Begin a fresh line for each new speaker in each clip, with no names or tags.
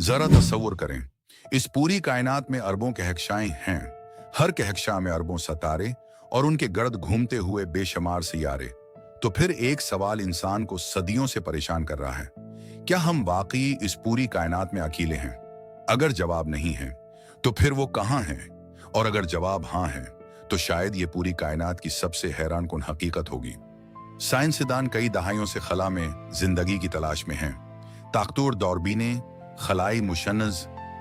जरा तसव्वुर करें, इस पूरी कायनात में अरबों कहकशाएं हैं। हर कहकशा में अरबों सितारे और उनके गर्द घूमते हुए बेशुमार सियारे। तो फिर एक सवाल इंसान को सदियों से परेशान कर रहा है, क्या हम वाकई इस पूरी कायनात में अकेले हैं? अगर जवाब नहीं है तो फिर वो कहाँ हैं? और अगर जवाब हाँ है तो शायद ये पूरी कायनात की सबसे हैरान कुन हकीकत होगी। साइंसदान कई दहाइयों से खला में जिंदगी की तलाश में हैं। ताकतवर दौरबीनें, खलाई मुशन्नज़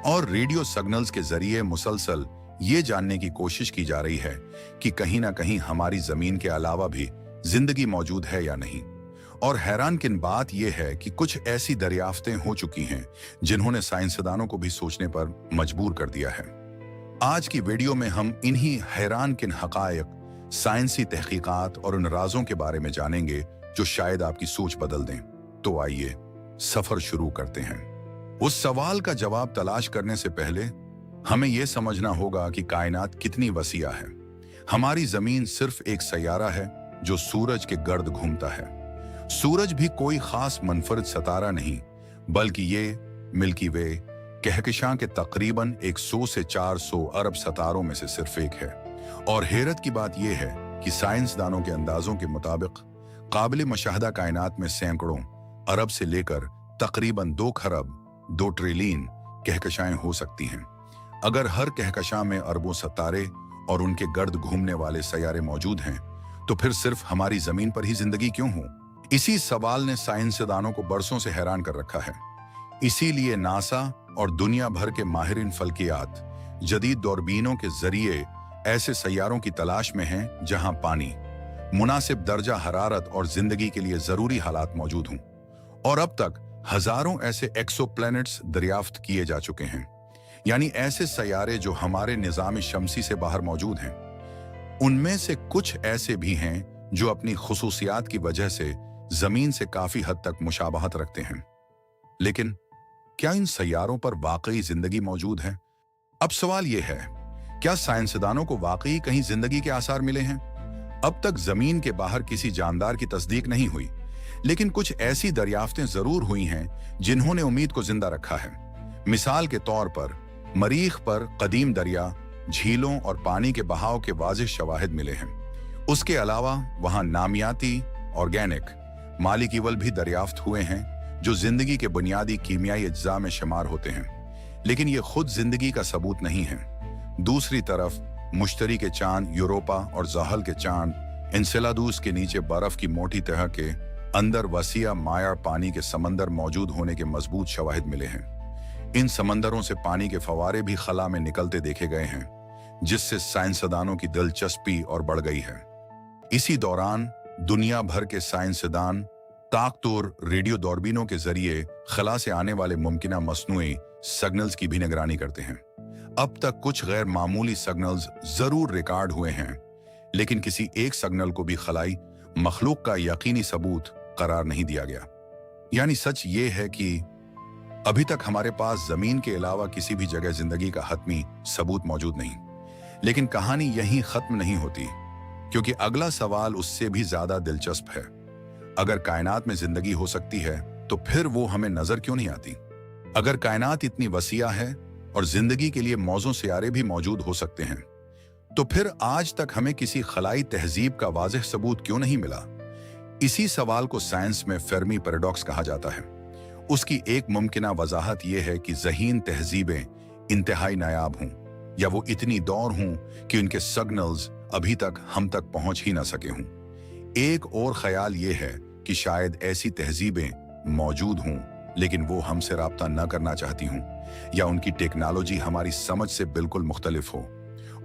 और रेडियो सिग्नल्स के जरिए मुसलसल ये जानने की कोशिश की जा रही है कि कहीं ना कहीं हमारी जमीन के अलावा भी जिंदगी मौजूद है या नहीं। और हैरानकिन बात यह है कि कुछ ऐसी दरियाफ्तें हो चुकी हैं जिन्होंने साइंसदानों को भी सोचने पर मजबूर कर दिया है। आज की वीडियो में हम इन्हीं हैरानकिन हकायक, साइंसी तहकीकात और उन राजों के बारे में जानेंगे जो शायद आपकी सोच बदल दें। तो आइए सफर शुरू करते हैं। उस सवाल का जवाब तलाश करने से पहले हमें यह समझना होगा कि कायनात कितनी वसीआ है। हमारी जमीन सिर्फ एक सैयारा है जो सूरज के गर्द घूमता है। सूरज भी कोई खास मुनफरिद सितारा नहीं, बल्कि ये मिल्की वे कहकशां के तकरीबन 100 से 400 अरब सितारों में से सिर्फ एक है। और हैरत की बात यह है कि साइंसदानों के अंदाजों के मुताबिक काबिल मुशाहदा कायनात में सैकड़ों अरब से लेकर तकरीबन 2 खरब 2 ट्रिलियन कहकशाएं हो सकती हैं। अगर हर कहकशां में अरबों सितारे और उनके गर्द घूमने वाले सैयारे मौजूद हैं, तो फिर सिर्फ हमारी जमीन पर ही जिंदगी क्यों हो? इसी सवाल ने साइंसदानों को बरसों से हैरान कर रखा है। इसीलिए नासा और दुनिया भर के माहिरीन फल्कियात जदीद दूरबीनों के जरिए ऐसे सैयारों की तलाश में हैं जहां पानी, मुनासिब दर्जा हरारत और जिंदगी के लिए जरूरी हालात मौजूद हों। और अब तक हजारों ऐसे एक्सोप्लैनेट्स दरियाफ्त किए जा चुके हैं, यानी ऐसे सैयारे जो हमारे निजाम शमसी से बाहर मौजूद हैं। उनमें से कुछ ऐसे भी हैं जो अपनी खुसूसियात की वजह से जमीन से काफी हद तक मुशाबहत रखते हैं। लेकिन क्या इन सैयारों पर वाकई जिंदगी मौजूद है? अब सवाल यह है, क्या साइंसदानों को वाकई कहीं जिंदगी के आसार मिले हैं? अब तक जमीन के बाहर किसी जानदार की तस्दीक नहीं हुई, लेकिन कुछ ऐसी दरियाफ्तें जरूर हुई हैं जिन्होंने उम्मीद को जिंदा रखा है। मिसाल के तौर पर मरीख पर कदीम दरिया, झीलों और पानी के बहाव के वाज़ेह शवाहिद मिले हैं। उसके अलावा वहां नामियाती, ऑर्गेनिक मालिक्यूल भी दरियाफ्त हुए हैं जो जिंदगी के बुनियादी कीमियाई अज्जा में शुमार होते हैं, लेकिन ये खुद जिंदगी का सबूत नहीं है। दूसरी तरफ मुश्तरी के चांद, यूरोपा और ज़हल के चांद, एन्सेलादूस के नीचे बर्फ की मोटी तह के अंदर वसीआ माया पानी के समंदर मौजूद होने के मजबूत शवाहिद मिले हैं। इन समंदरों से पानी के फवारे भी खला में निकलते देखे गए हैं, जिससे साइंसदानों की दिलचस्पी और बढ़ गई है। इसी दौरान दुनिया भर के साइंसदान ताकतवर रेडियो दूरबीनों के जरिए खला से आने वाले मुमकिना मसनूई सिग्नल्स की भी निगरानी करते हैं। अब तक कुछ गैर मामूली सिग्नल्स जरूर रिकॉर्ड हुए हैं, लेकिन किसी एक सिग्नल को भी खलाई मखलूक का यकीनी सबूत करार नहीं दिया गया। यानी सच ये है कि अभी तक हमारे पास जमीन के अलावा किसी भी जगह जिंदगी का हतमी सबूत मौजूद नहीं। लेकिन कहानी यहीं खत्म नहीं होती, क्योंकि अगला सवाल उससे भी ज्यादा दिलचस्प है। अगर कायनात में जिंदगी हो सकती है तो फिर वो हमें नजर क्यों नहीं आती? अगर कायनात इतनी वसीआ है और जिंदगी के लिए मौजूद सियारे भी मौजूद हो सकते हैं, तो फिर आज तक हमें किसी खलाई तहजीब का वाज़ेह सबूत क्यों नहीं मिला? इसी सवाल को साइंस में फेर्मी पैराडॉक्स कहा जाता है। उसकी एक मुमकिना वजाहत यह है कि ज़हीन तहजीबें इंतहाई नायाब हों, या वो इतनी दौर हों कि उनके सिग्नल्स अभी तक हम तक पहुंच ही ना सके हों। एक और ख्याल ये है कि शायद ऐसी तहजीबें मौजूद हों, लेकिन वो हमसे राब्ता न करना चाहती हों, या उनकी टेक्नोलॉजी हमारी समझ से बिल्कुल मुख्तलिफ हो।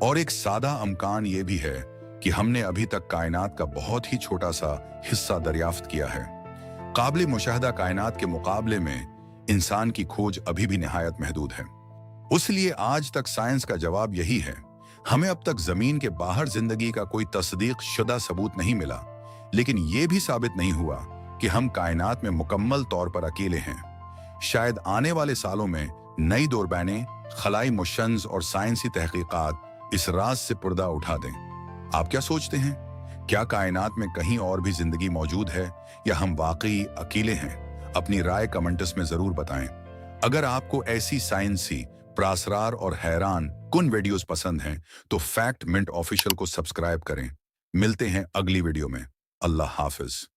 और एक सादा अमकान ये भी है कि हमने अभी तक कायनात का बहुत ही छोटा सा हिस्सा दरियाफ्त किया है। काबिल मुशाहदा कायनात के मुकाबले में इंसान की खोज अभी भी निहायत महदूद है। उसलिए आज तक साइंस का जवाब यही है, हमें अब तक जमीन के बाहर जिंदगी का कोई तस्दीक शुदा सबूत नहीं मिला, लेकिन यह भी साबित नहीं हुआ कि हम कायनात में मुकम्मल तौर पर अकेले हैं। शायद आने वाले सालों में नई दूरबीनें, खलाई मिशंस और साइंसी तहकीकात इस राज से पर्दा उठा दें। आप क्या सोचते हैं? क्या कायनात में कहीं और भी जिंदगी मौजूद है, या हम वाकई अकेले हैं? अपनी राय कमेंट्स में जरूर बताएं। अगर आपको ऐसी साइंसी, प्रासरार और हैरान कुन वीडियोस पसंद हैं, तो फैक्ट मिनट ऑफिशियल को सब्सक्राइब करें। मिलते हैं अगली वीडियो में। अल्लाह हाफिज।